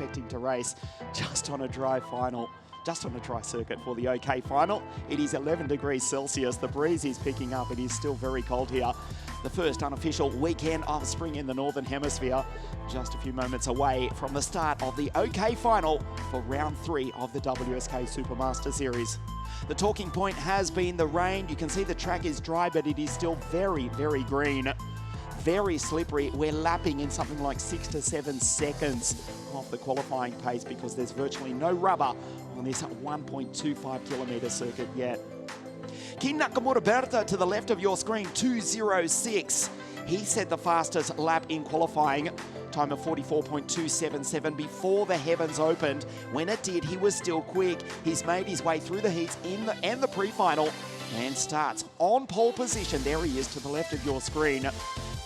expecting to race just on a dry final. Just on a dry circuit for the OK final. It is 11 degrees Celsius. The breeze is picking up. It is still very cold here. The first unofficial weekend of spring in the Northern Hemisphere. Just a few moments away from the start of the OK final for round 3 of the WSK Supermaster Series. The talking point has been the rain. You can see the track is dry, but it is still very, very green. Very slippery. We're lapping in something like 6 to 7 seconds off the qualifying pace because there's virtually no rubber on this 1.25 kilometre circuit yet. Kin Nakamura Berta to the left of your screen, 2:06. He set the fastest lap in qualifying, time of 44.277 before the heavens opened. When it did, he was still quick. He's made his way through the heats and the pre-final and starts on pole position. There he is to the left of your screen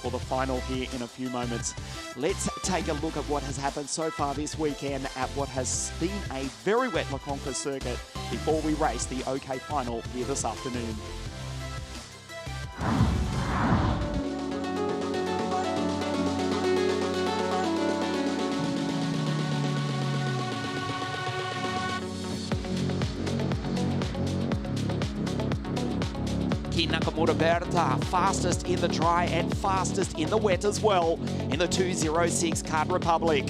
for the final here in a few moments. Let's take a look at what has happened so far this weekend at what has been a very wet CONCA circuit before we race the OK final here this afternoon. Kin Nakamura Berta, fastest in the dry and fastest in the wet as well in the 2:06 Kart Republic.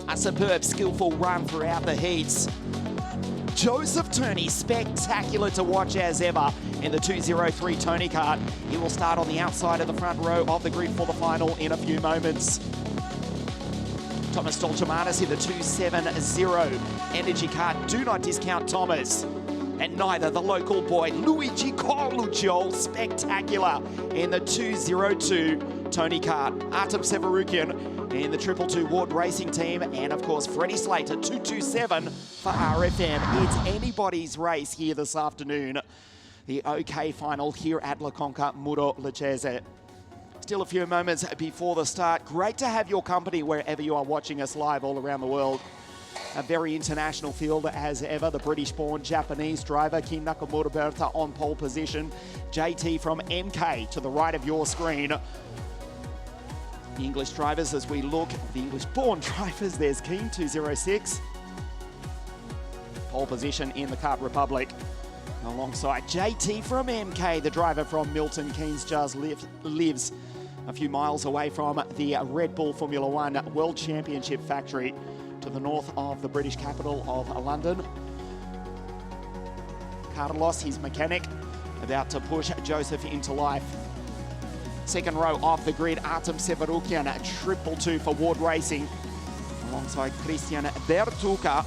A superb, skillful run throughout the heats. Joseph Turney, spectacular to watch as ever in the 2:03 Tony Kart. He will start on the outside of the front row of the grid for the final in a few moments. Thomas Stolchamanis in the 2:70 Energy Kart. Do not discount Thomas. And neither the local boy, Luigi Corluccio, spectacular in the 2:02 Tony Kart. Artem Severukian in the 222 Ward Racing Team. And of course, Freddie Slater, 2:27 for RFM. It's anybody's race here this afternoon. The OK final here at La Conca Muro Lecese. Still a few moments before the start. Great to have your company wherever you are watching us live all around the world. A very international field as ever. The British-born Japanese driver Kin Nakamura Berta on pole position. JT from MK to the right of your screen. The English drivers as we look. The English-born drivers. There's Kin, 2:06. Pole position in the Kart Republic. Alongside JT from MK, the driver from Milton Keynes just lives a few miles away from the Red Bull Formula One World Championship factory, to the north of the British capital of London. Carlos, his mechanic, about to push Joseph into life. Second row off the grid, Artem Severukian, 222 for Ward Racing, alongside Christian Bertuca,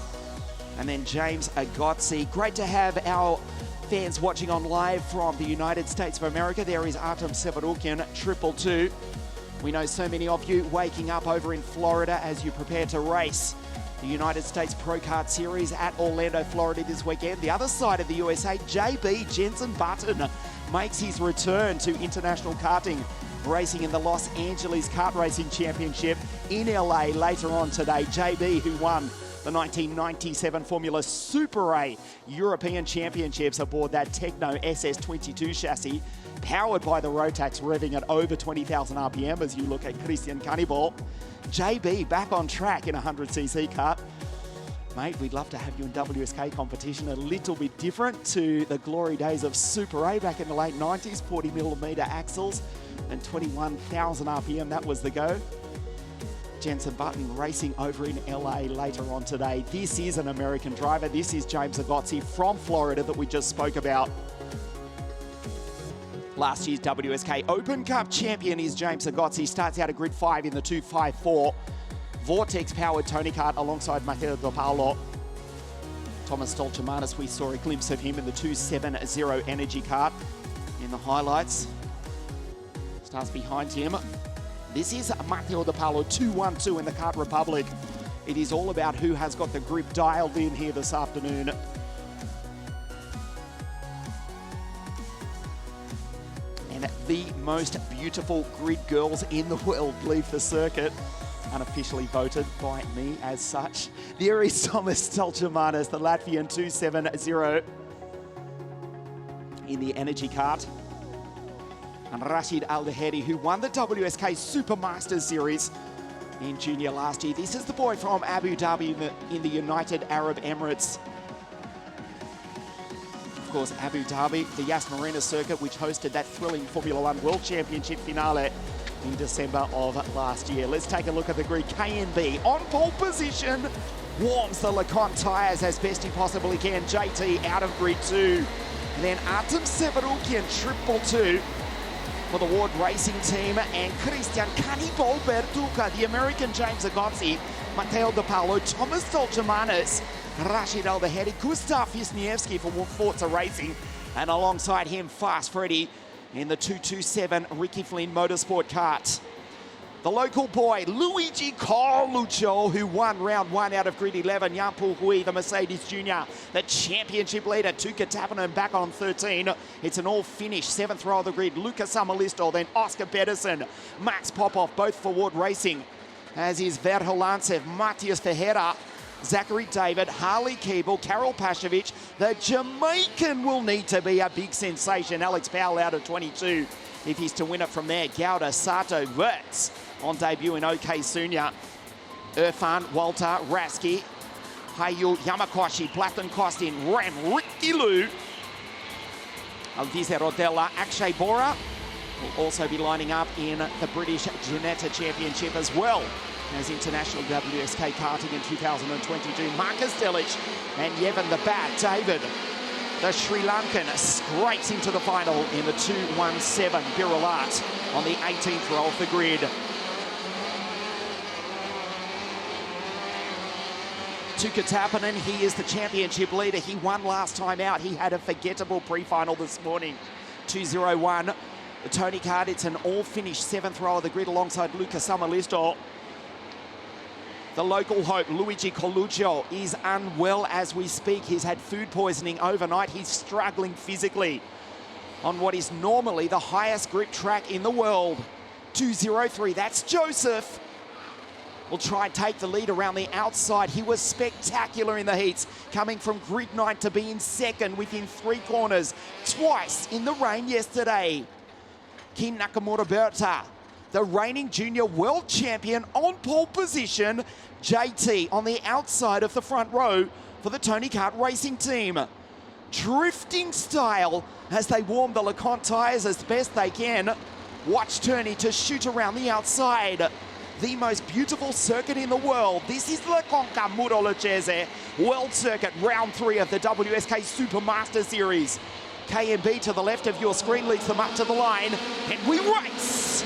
and then James Agozzi. Great to have our fans watching on live from the United States of America. There is Artem Severukian, 222. We know so many of you waking up over in Florida as you prepare to race the United States Pro Kart Series at Orlando, Florida this weekend. The other side of the USA, JB Jensen Button makes his return to international karting, racing in the Los Angeles Kart Racing Championship in LA later on today. JB, who won the 1997 Formula Super A European Championships aboard that Techno SS22 chassis, powered by the Rotax, revving at over 20,000 RPM as you look at Christian Cannibal. JB back on track in a 100cc kart. Mate, we'd love to have you in WSK competition. A little bit different to the glory days of Super A back in the late 90s, 40mm axles and 21,000 RPM, that was the go. Jensen Button racing over in LA later on today. This is an American driver. This is James Agozzi from Florida that we just spoke about. Last year's WSK Open Cup champion is James Agozzi. Starts out at grid 5 in the 254. Vortex-powered Tony Kart alongside Matteo De Paolo. Thomas Stolchamanis, we saw a glimpse of him in the 270 Energy Kart in the highlights. Starts behind him. This is Matteo De Paolo, 212 in the Kart Republic. It is all about who has got the grip dialed in here this afternoon. And the most beautiful grid girls in the world leave the circuit, unofficially voted by me as such. There is Thomas Stolchamanis, the Latvian 270 in the Energy Kart. And Rashid Al-Daheri, who won the WSK Supermaster Series in junior last year. This is the boy from Abu Dhabi in the United Arab Emirates. Of course, Abu Dhabi, the Yas Marina circuit, which hosted that thrilling Formula One World Championship finale in December of last year. Let's take a look at the grid. KNB on pole position, warms the LeConte tyres as best he possibly can. JT out of grid 2. And then Artem Severukian, triple 2 for the Ward Racing team. And Christian Cannibal Bertuca, the American James Agozzi, Matteo De Paolo, Thomas Dolcemanis, Rashid Al-Bahedi, Gustav Wisniewski for Forza Racing. And alongside him, Fast Freddy in the 227 Ricky Flynn Motorsport kart. The local boy, Luigi Coluccio, who won round 1 out of grid 11. Jan Hui, the Mercedes Junior, the championship leader. Tuukka Tappinen back on 13. It's an all-finish 7th row of the grid. Luca Samalisto, then Oscar Pedersen, Max Popov, both for Ward Racing, as is Verholancev, Matthias Ferreira, Zachary David, Harley Keeble, Karol Pashovic. The Jamaican will need to be a big sensation. Alex Powell out of 22 if he's to win it from there. Gauda, Sato, Wirtz on debut in OK Sunya. Irfan, Walter, Raski, Hayu, Yamakoshi, Platon Kostin, Ram, Rikilu, Alvise Rodella, Akshay Bora will also be lining up in the British Ginetta Championship as well as international WSK karting in 2022. Marcus Delic and Yevon the Bat David, the Sri Lankan, scrapes into the final in the 217 Biralat on the 18th row of the grid. Tuukka Tappinen, he is the championship leader. He won last time out. He had a forgettable pre-final this morning. 201. The Tony Kart, it's an all-finished 7th row of the grid alongside Luca Samalisto. The local hope, Luigi Coluccio, is unwell as we speak. He's had food poisoning overnight. He's struggling physically on what is normally the highest grip track in the world. 203, that's Joseph. Will try and take the lead around the outside. He was spectacular in the heats, coming from grid 9 to be in second within 3 corners, twice in the rain yesterday. Kin Nakamura Berta, the reigning junior world champion, on pole position. JT on the outside of the front row for the Tony Kart Racing team. Drifting style as they warm the LeConte tyres as best they can. Watch Turney to shoot around the outside. The most beautiful circuit in the world. This is the CONCA Muro Lucchese World Circuit, round 3 of the WSK Supermaster Series. KNB to the left of your screen leads them up to the line, and we race.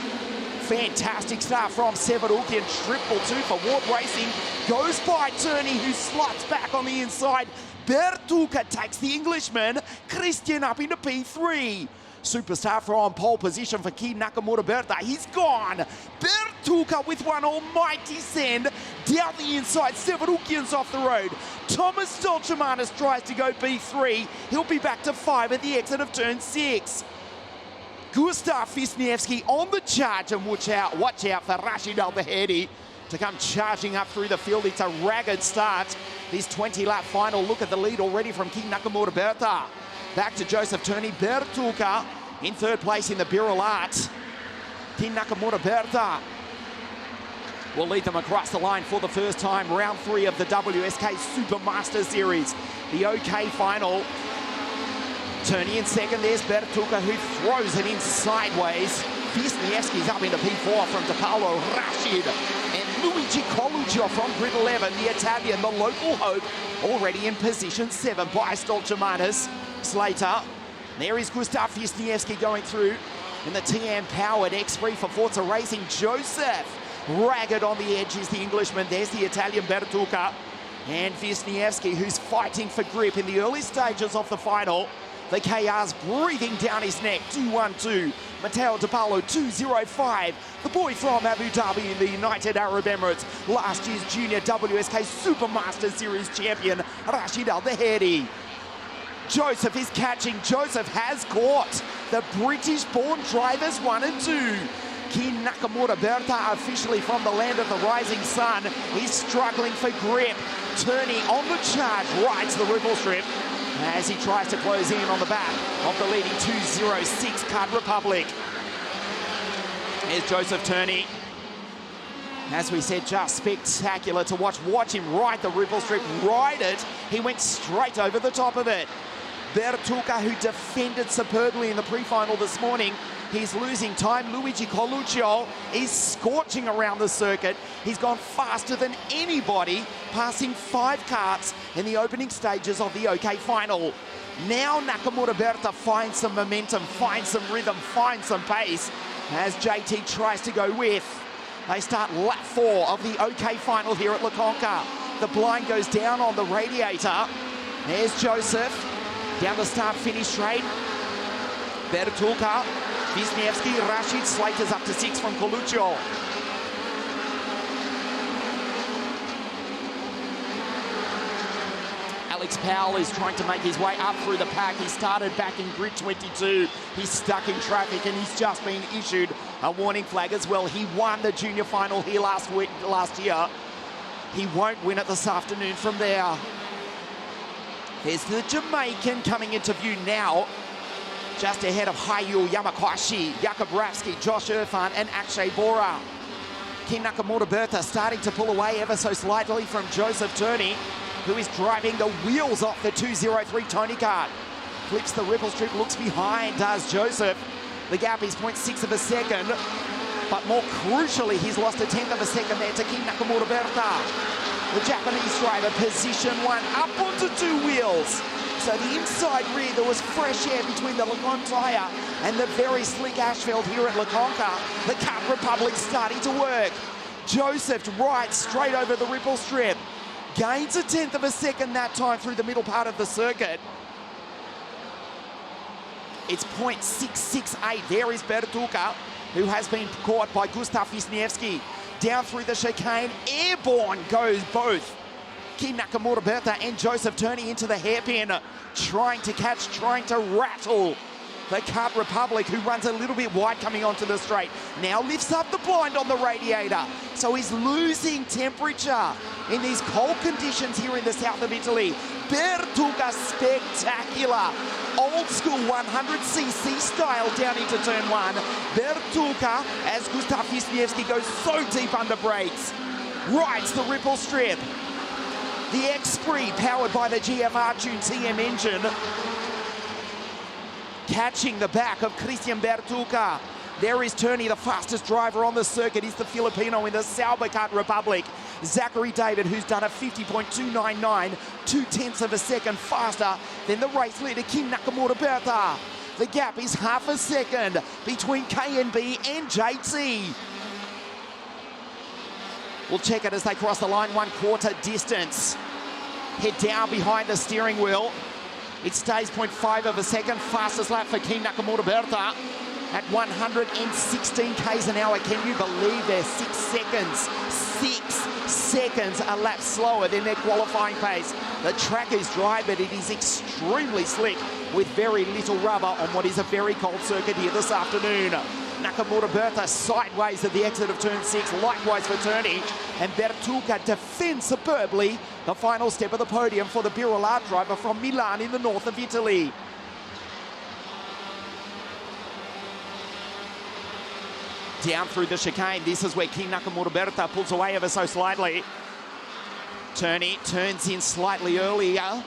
Fantastic start from Severukian, triple 2 for Ward Racing. Goes by Turney, who slots back on the inside. Bertuca takes the Englishman. Christian up into P3. Superstar from pole position for Kin Nakamura Berta. He's gone. Bertuca with one almighty send. Down the inside, Severukian's off the road. Thomas Dolcemanis tries to go B3. He'll be back to 5 at the exit of turn 6. Gustav Wisniewski on the charge, and watch out for Rashid Al-Bahedi to come charging up through the field. It's a ragged start. This 20-lap final. Look at the lead already from Kin Nakamura Berta. Back to Joseph Turney. Bertuca in 3rd place in the Biralat. Kin Nakamura Berta will lead them across the line for the first time. Round 3 of the WSK Supermaster Series. The OK final. Turney in second. There's Bertuca, who throws it in sideways. Wisniewski's up into P4 from De Paolo, Rashid, and Luigi Coluccio from grid 11. The Italian, the local hope, already in position 7 by Stolchemanis. Slater. There is Gustav Wisniewski going through in the TM-powered X3 for Forza Racing. Joseph, ragged on the edge, is the Englishman. There's the Italian Bertuca. And Wisniewski, who's fighting for grip in the early stages of the final. The KR's breathing down his neck. 212. Matteo De Paolo, 205. The boy from Abu Dhabi in the United Arab Emirates. Last year's junior WSK Supermaster Series champion, Rashid Al-Bahedi. Joseph is catching. Joseph has caught the British-born drivers 1 and 2. Kin Nakamura Berta, officially from the land of the rising sun. He's struggling for grip. Turney on the charge, rides the ripple strip as he tries to close in on the back of the leading 206 Kart Republic. Here's Joseph Turney. As we said, just spectacular to watch. Watch him ride the ripple strip, ride it. He went straight over the top of it. Bertucca, who defended superbly in the pre-final this morning, he's losing time. Luigi Coluccio is scorching around the circuit. He's gone faster than anybody, passing 5 karts in the opening stages of the OK final. Now Nakamura Berta finds some momentum, finds some rhythm, finds some pace as JT tries to go with. They start lap 4 of the OK final here at CONCA. The blind goes down on the radiator. There's Joseph down the start-finish straight. Bertucca, Wisniewski, Rashid, Slater's up to 6 from Coluccio. Alex Powell is trying to make his way up through the pack. He started back in grid 22. He's stuck in traffic and he's just been issued a warning flag as well. He won the junior final here last year. He won't win it this afternoon from there. There's the Jamaican coming into view now, just ahead of Hayu Yamakashi, Jakub Ravsky, Josh Irfan and Akshay Bora. King Nakamura Berta starting to pull away ever so slightly from Joseph Turney, who is driving the wheels off the 203 Tony kart. Flips the ripple strip, looks behind, does Joseph. The gap is 0.6 of a second, but more crucially, he's lost a 10th of a second there to King Nakamura Berta. The Japanese driver, position 1, up onto 2 wheels. So the inside rear, there was fresh air between the Lagon tyre and the very slick asphalt here at CONCA. The Kart Republic starting to work. Joseph rides straight over the ripple strip. Gains a 10th of a second that time through the middle part of the circuit. It's 0.668. There is Bertucca, who has been caught by Gustav Wisniewski. Down through the chicane, airborne goes both King Nakamura Berta and Joseph Turney into the hairpin, trying to catch, trying to rattle the Kart Republic, who runs a little bit wide coming onto the straight. Now lifts up the blind on the radiator, so he's losing temperature in these cold conditions here in the south of Italy. Bertucca spectacular. Old school 100cc style down into turn 1. Bertucca, as Gustav Wisniewski goes so deep under brakes, rides the ripple strip. The X-Spree, powered by the GFR Tune TM engine, catching the back of Christian Bertucca. There is Turney, the fastest driver on the circuit. He's the Filipino in the Sauber Kart Republic. Zachary David, who's done a 50.299, 0.2 of a second faster than the race leader, King Nakamura Berta. The gap is half a second between KNB and JT. We'll check it as they cross the line, 1/4 distance. Head down behind the steering wheel. It stays 0.5 of a second, fastest lap for King Nakamura Berta at 116 k's an hour. Can you believe they're 6 seconds? 6 seconds a lap slower than their qualifying pace. The trackers drive it. It is extremely slick with very little rubber on what is a very cold circuit here this afternoon. Nakamura Berta sideways at the exit of turn 6, likewise for Turney, and Bertucca defends superbly the final step of the podium for the Birolat driver from Milan in the north of Italy. Down through the chicane, this is where King Nakamura Berta pulls away ever so slightly. Turney turns in slightly earlier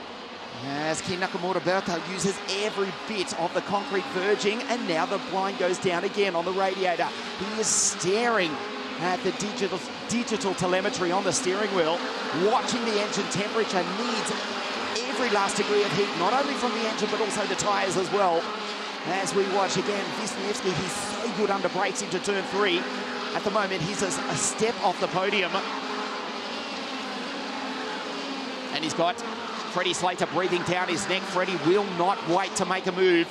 as King Nakamura Berta uses every bit of the concrete verging, and now the blind goes down again on the radiator. He is staring at the digital telemetry on the steering wheel, watching the engine temperature, needs every last degree of heat, not only from the engine but also the tyres as well. As we watch again, Wisniewski, he's so good under brakes into turn 3. At the moment, he's a step off the podium. And he's got Freddie Slater breathing down his neck. Freddie will not wait to make a move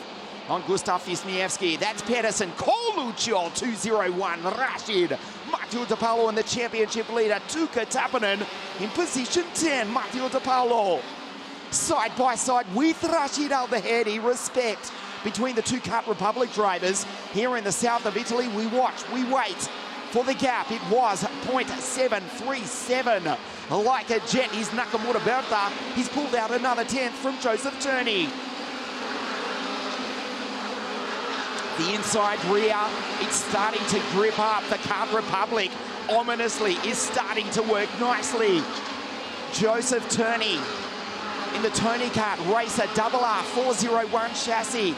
on Gustav Wisniewski. That's Pedersen, Coluccio, 201, Rashid, Matteo De Paolo, and the championship leader, Tuukka Tappinen, in position 10, Matteo De Paolo. Side by side with Rashid Al-Bahedi, respect between the two Kart Republic drivers. Here in the south of Italy, we watch, we wait for the gap. It was 0.737. Like a jet is Nakamura Berta. He's pulled out another 10th from Joseph Turney. The inside rear, it's starting to grip up. The Kart Republic ominously is starting to work nicely. Joseph Turney in the Tony Kart Racer R 401 chassis.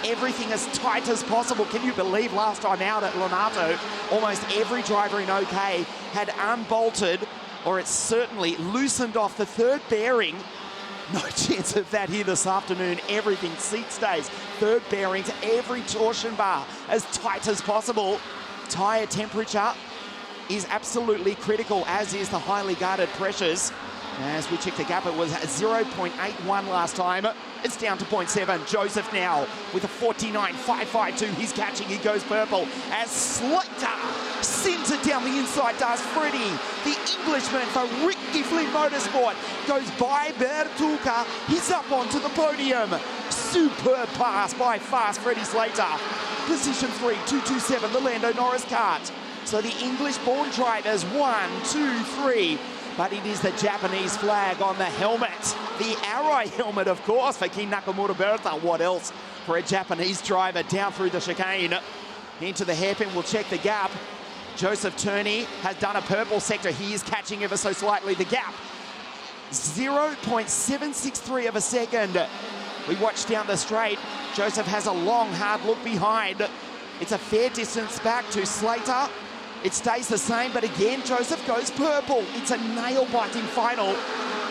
Everything as tight as possible. Can you believe last time out at Lonato, almost every driver in OK had unbolted, or it's certainly loosened off the third bearing. No chance of that here this afternoon. Everything, seat stays, third bearings, every torsion bar as tight as possible. Tyre temperature is absolutely critical, as is the highly guarded pressures. As we check the gap, it was 0.81 last time. It's down to 0.7. Joseph now with a 49.552. He's catching, he goes purple. As Slater sends it down the inside, does Freddie. The Englishman for Rick Gifflin Motorsport goes by Bertuca. He's up onto the podium. Superb pass by fast Freddie Slater. Position 3, 227, the Lando Norris kart. So the English-born drivers, 1, 2, 3. But it is the Japanese flag on the helmet. The Arai helmet, of course, for Kin Nakamura Berta. What else for a Japanese driver down through the chicane? Into the hairpin, we'll check the gap. Joseph Turney has done a purple sector. He is catching ever so slightly. The gap, 0.763 of a second. We watch down the straight. Joseph has a long, hard look behind. It's a fair distance back to Slater. It stays the same, but again, Joseph goes purple. It's a nail-biting final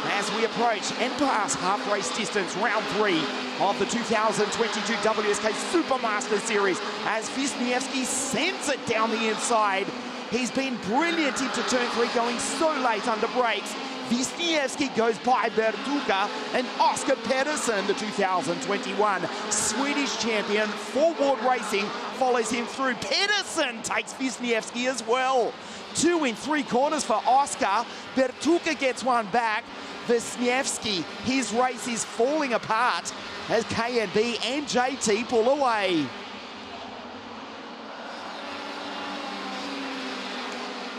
as we approach and pass half-race distance, round 3 of the 2022 WSK Supermaster Series as Wisniewski sends it down the inside. He's been brilliant into turn 3, going so late under brakes. Wisniewski goes by Bertuca, and Oscar Pedersen, the 2021 Swedish champion for Ward Racing, follows him through. Pedersen takes Wisniewski as well. 2 in 3 corners for Oscar. Bertuca gets one back. Wisniewski, his race is falling apart as KNB and JT pull away.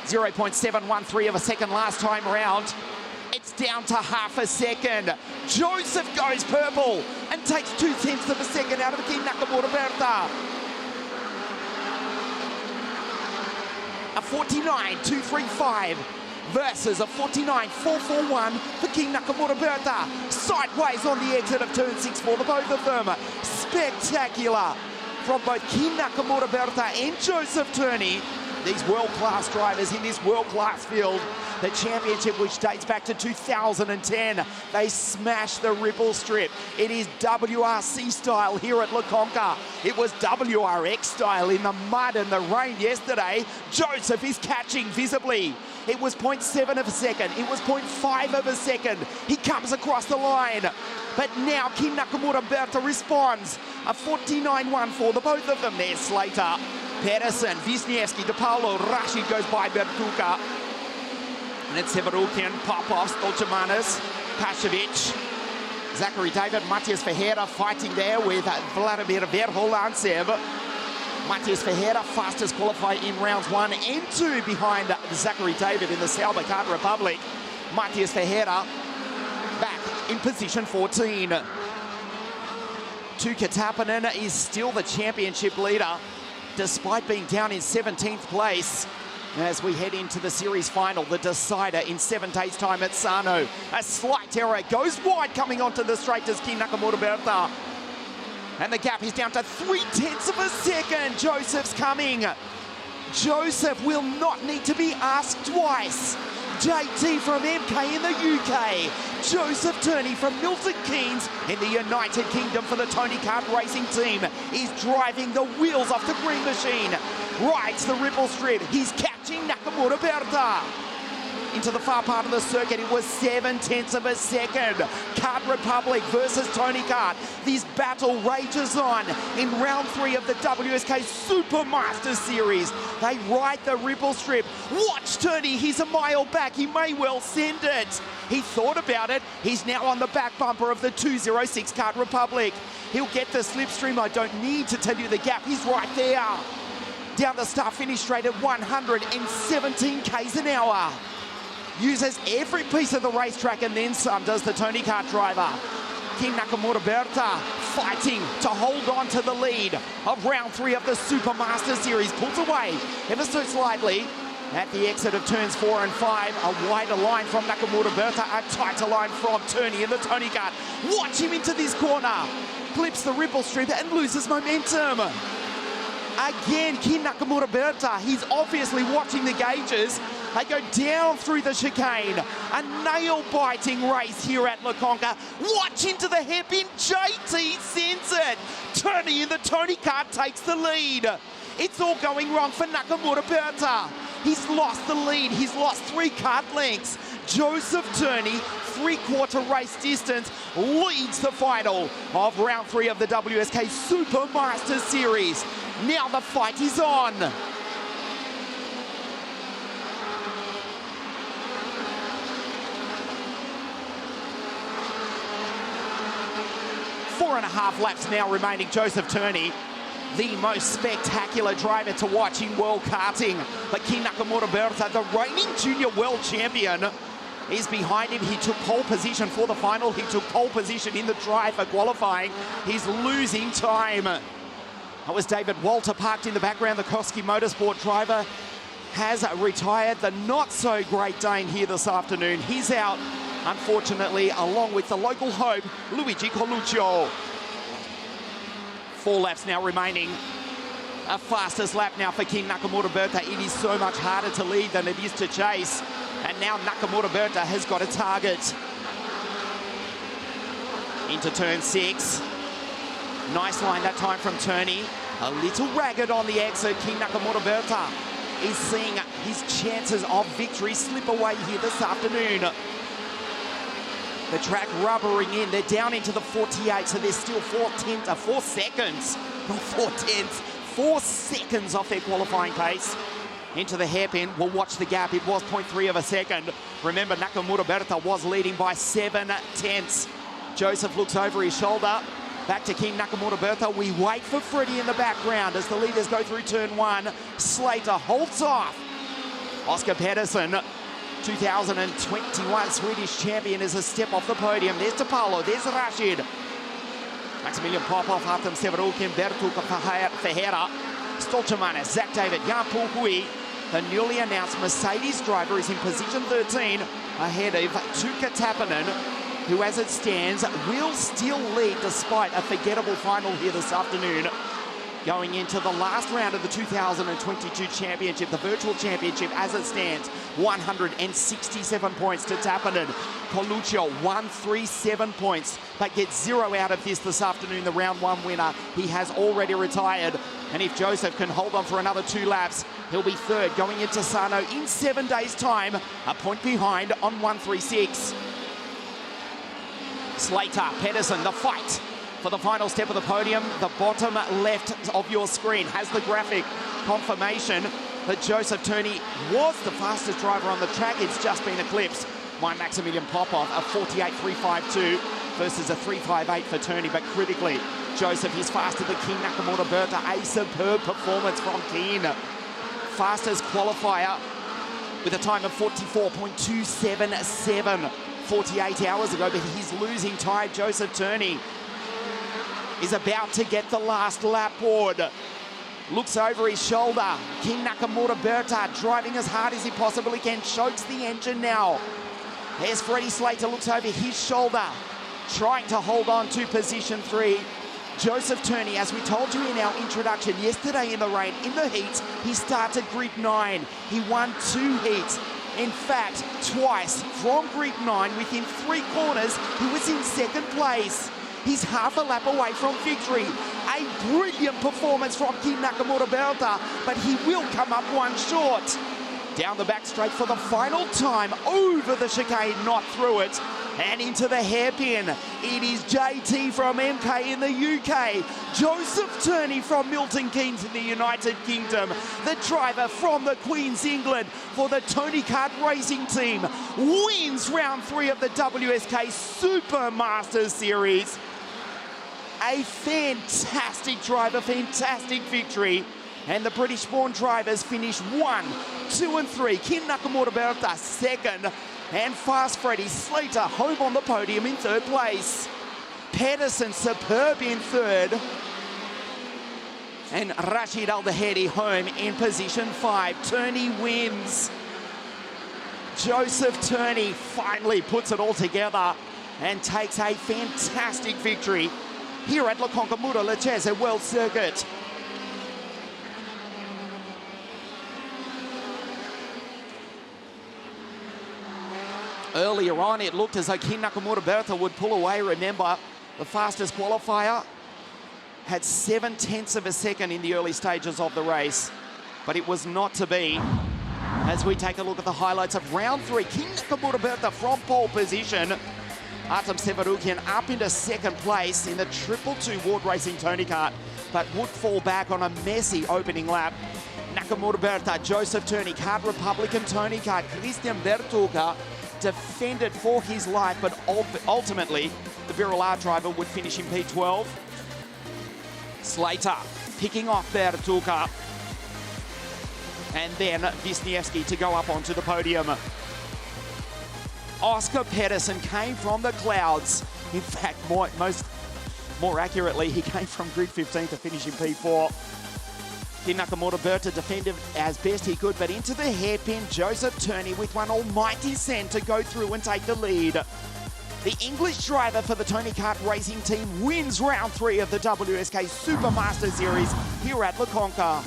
.713 of a second last time round. It's down to half a second. Joseph goes purple and takes 0.2 of a second out of Kin Nakamura Berta. A 49.235 versus a 49.441 for Kin Nakamura Berta. Sideways on the exit of turn 6 for the both of them. Spectacular from both Kin Nakamura Berta and Joseph Turney. These world-class drivers in this world-class field. The championship, which dates back to 2010. They smashed the ripple strip. It is WRC style here at CONCA. It was WRX style in the mud and the rain yesterday. Joseph is catching visibly. It was 0.7 of a second. It was 0.5 of a second. He comes across the line. But now Kin Nakamura Berta responds. A 49.14, the both of them. There's Slater. Pedersen, Wisniewski, De Paulo, Rashid goes by Bertuca. And it's Severukian, Popov, Stolchamanis, Pashevic, Zachary David, Matthias Ferreira fighting there with Vladimir Verholantsev. Matthias Ferreira, fastest qualifier in rounds 1 and 2 behind Zachary David in the Sauber Kart Republic. Matthias Ferreira back in position 14. Tuukka Tappinen is still the championship leader, despite being down in 17th place. As we head into the series final, the decider in 7 days' time at Sano. A slight error, goes wide coming onto the straight as Kin Nakamura Berta. And the gap is down to 0.3 of a second. Joseph's coming. Joseph will not need to be asked twice. JT from MK in the UK. Joseph Turney from Milton Keynes in the United Kingdom for the Tony Kart Racing team. He's driving the wheels off the green machine. Rides the ripple strip. He's catching Nakamura Berta. Into the far part of the circuit, it was 0.7 of a second. Kart Republic versus Tony Kart. This battle rages on in round 3 of the WSK Supermaster Series. They ride the ripple strip. Watch Turney, he's a mile back. He may well send it. He thought about it. He's now on the back bumper of the 206 Kart Republic. He'll get the slipstream. I don't need to tell you the gap. He's right there. Down the start-finish straight at 117 k's an hour. Uses every piece of the racetrack and then some, does the Tony Kart driver. Kin Nakamura Berta fighting to hold on to the lead of round 3 of the Supermaster Series. Pulls away ever so slightly. At the exit of turns 4 and 5, a wider line from Nakamura Berta, a tighter line from Turney in the Tony Kart. Watch him into this corner. Clips the ripple strip and loses momentum. Again, Kin Nakamura Berta, he's obviously watching the gauges. They go down through the chicane. A nail-biting race here at La CONCA. Watch into the hairpin. JT sends it. Turney in the Tony Kart takes the lead. It's all going wrong for Nakamura Berta. He's lost the lead. He's lost 3 kart lengths. Joseph Turney, 3/4 race distance, leads the final of round 3 of the WSK Super Masters Series. Now the fight is on. Four and a half laps now remaining. Joseph Turney, the most spectacular driver to watch in world karting. But Kin Nakamura Berta, the reigning junior world champion, is behind him. He took pole position for the final. He took pole position in the drive for qualifying. He's losing time. That was David Walter parked in the background. The Koski Motorsport driver has retired. The not-so-great Dane here this afternoon. He's out, unfortunately, along with the local hope, Luigi Coluccio. 4 laps now remaining. A fastest lap now for Kin Nakamura Berta. It is so much harder to lead than it is to chase. And now Nakamura Berta has got a target. Into turn 6. Nice line that time from Turney. A little ragged on the exit. Kin Nakamura Berta is seeing his chances of victory slip away here this afternoon. The track rubbering in. They're down into the 48, so there's still 4 seconds. Not 4 tenths. 4 seconds off their qualifying pace. Into the hairpin. We'll watch the gap. It was 0.3 of a second. Remember, Nakamura Berta was leading by 7 tenths. Joseph looks over his shoulder. Back to Kin Nakamura Berta. We wait for Freddie in the background as the leaders go through turn 1. Slater holds off. Oscar Pedersen, 2021 Swedish champion, is a step off the podium. There's De Paulo, there's Rashid. Maximilian Popov, Artem Severukin, Bertuk Ferreira, Stolchemanis, Zach David, Jan Pulhui. The newly announced Mercedes driver is in position 13, ahead of Tuukka Tappinen, who as it stands will still lead despite a forgettable final here this afternoon. Going into the last round of the 2022 championship, the virtual championship as it stands, 167 points to Tappinen. Coluccio, 137 points, but gets 0 out of this afternoon, the round 1 winner. He has already retired, and if Joseph can hold on for another 2 laps, he'll be third going into Sano in 7 days' time, a point behind on 136. Slater, Pedersen, the fight for the final step of the podium. The bottom left of your screen has the graphic confirmation that Joseph Turney was the fastest driver on the track. It's just been eclipsed by Maximilian Popov, a 48.352 versus a 3.58 for Turney. But critically, Joseph is faster than Kin Nakamura Berta. A superb performance from Kin. Fastest qualifier with a time of 44.277 48 hours ago, but he's losing time. Joseph Turney is about to get the last lap board. Looks over his shoulder. Kin Nakamura Berta driving as hard as he possibly can. Chokes the engine now. There's Freddie Slater, looks over his shoulder, trying to hold on to position 3. Joseph Turney, as we told you in our introduction yesterday in the rain, in the heats, he started grid 9. He won 2 heats. In fact, twice from grid 9, within 3 corners, he was in 2nd place. He's half a lap away from victory. A brilliant performance from Kin Nakamura Berta, but he will come up 1 short. Down the back straight for the final time, over the chicane, not through it, and into the hairpin. It is JT from MK in the UK, Joseph Turney from Milton Keynes in the United Kingdom, the driver from the Queen's England for the Tony Kart Racing team, wins round 3 of the WSK Super Masters Series. A fantastic driver, fantastic victory. And the British-born drivers finish 1, 2 and 3. Kin Nakamura Berta 2nd, and Fast Freddie Slater home on the podium in 3rd place. Pedersen superb in 3rd. And Rashid Al-Dahedi home in position 5. Turney wins. Joseph Turney finally puts it all together and takes a fantastic victory here at La CONCA Mura-Lecce World Circuit. Earlier on, it looked as though Kin Nakamura Berta would pull away. Remember, the fastest qualifier had 0.7 of a second in the early stages of the race, but it was not to be. As we take a look at the highlights of round 3, Kin Nakamura Berta from pole position. Artem Severukian up into second place in the 222 Ward Racing Tony Kart, but would fall back on a messy opening lap. Nakamura Berta, Joseph Turney, Kart Republican Tony Kart, Christian Bertuga defended for his life, but ultimately the Viral R driver would finish in P12. Slater picking off Bertuga, and then Wisniewski to go up onto the podium. Oscar Pedersen came from the clouds. In fact, more accurately, he came from grid 15 to finish in P4. Kin Nakamura Berta defended as best he could, but into the hairpin, Joseph Turney with one almighty send to go through and take the lead. The English driver for the Tony Kart Racing team wins round 3 of the WSK Supermaster Series here at La CONCA.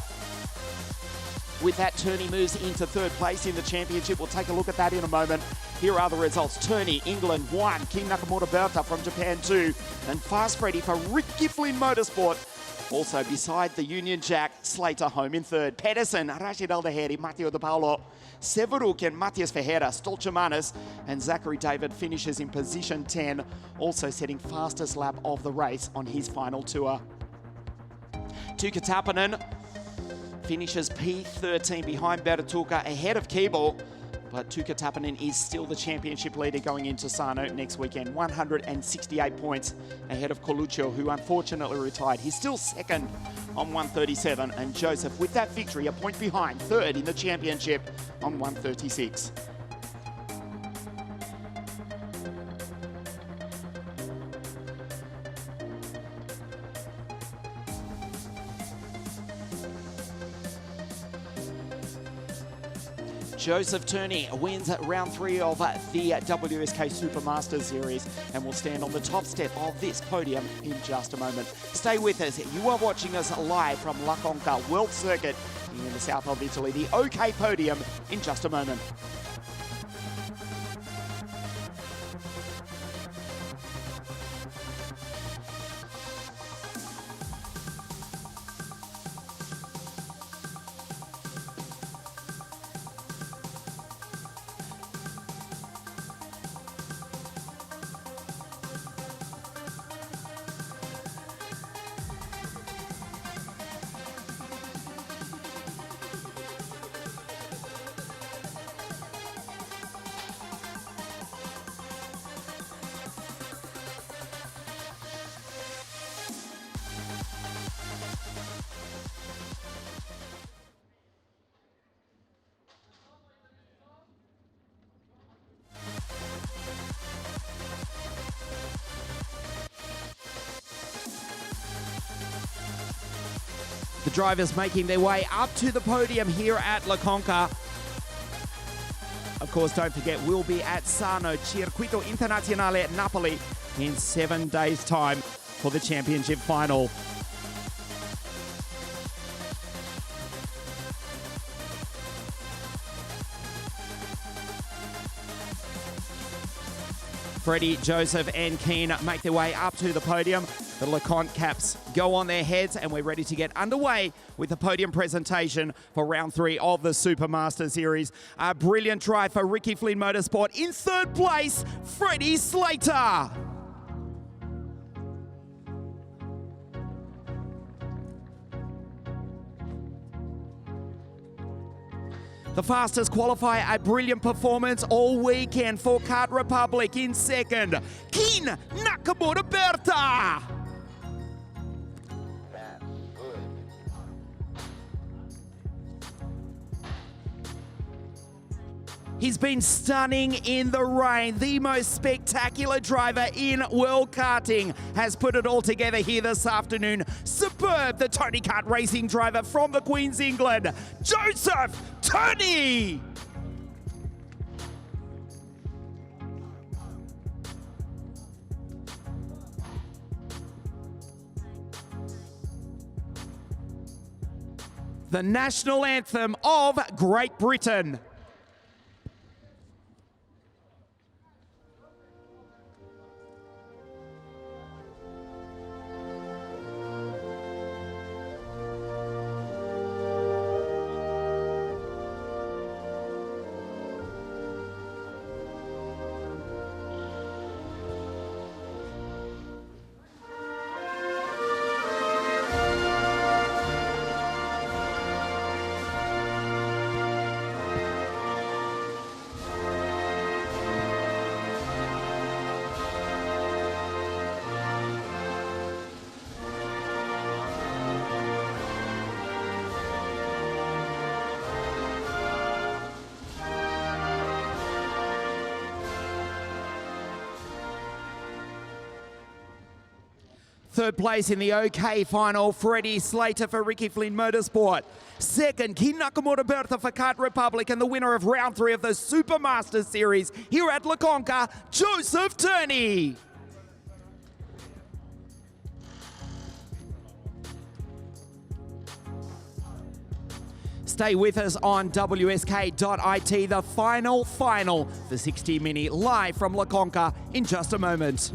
With that, Turney moves into third place in the championship. We'll take a look at that in a moment. Here are the results. Turney, England 1, Kin Nakamura Berta from Japan 2, and Fast Freddy for Ricky Flynn Motorsport. Also beside the Union Jack, Slater home in third. Pedersen, Rashid Al-Dahedi, Matteo De Paolo, Severukian, Matias Ferreira, Stolchamanis, and Zachary David finishes in position 10, also setting fastest lap of the race on his final tour. Tuukka Tappinen finishes P13 behind Bertuga, ahead of Keeble, but Tuukka Tappinen is still the championship leader going into Sano next weekend. 168 points ahead of Coluccio, who unfortunately retired. He's still second on 137, and Joseph, with that victory, a point behind, third in the championship on 136. Joseph Turney wins round 3 of the WSK Supermaster Series and will stand on the top step of this podium in just a moment. Stay with us. You are watching us live from La CONCA World Circuit in the south of Italy. The OK podium in just a moment. The drivers making their way up to the podium here at La CONCA. Of course, don't forget, we'll be at Sano Circuito Internazionale at Napoli in 7 days' time for the championship final. Freddie, Joseph and Keen make their way up to the podium. The LeConte caps go on their heads and we're ready to get underway with the podium presentation for round 3 of the Supermaster Series. A brilliant try for Ricky Flynn Motorsport. In third place, Freddie Slater. The fastest qualifier, a brilliant performance all weekend for Kart Republic. In second, Kin Nakamura Berta. He's been stunning in the rain. The most spectacular driver in world karting has put it all together here this afternoon. Superb, the Tony Kart Racing driver from the Queen's England, Joseph Turney. The national anthem of Great Britain. Third place in the OK final, Freddie Slater for Ricky Flynn Motorsport. Second, Ken Nakamura Bertha for Kart Republic, and the winner of round 3 of the Supermasters Series here at CONCA, Joseph Turney. Stay with us on WSK.IT, the final for 60 Mini, live from CONCA in just a moment.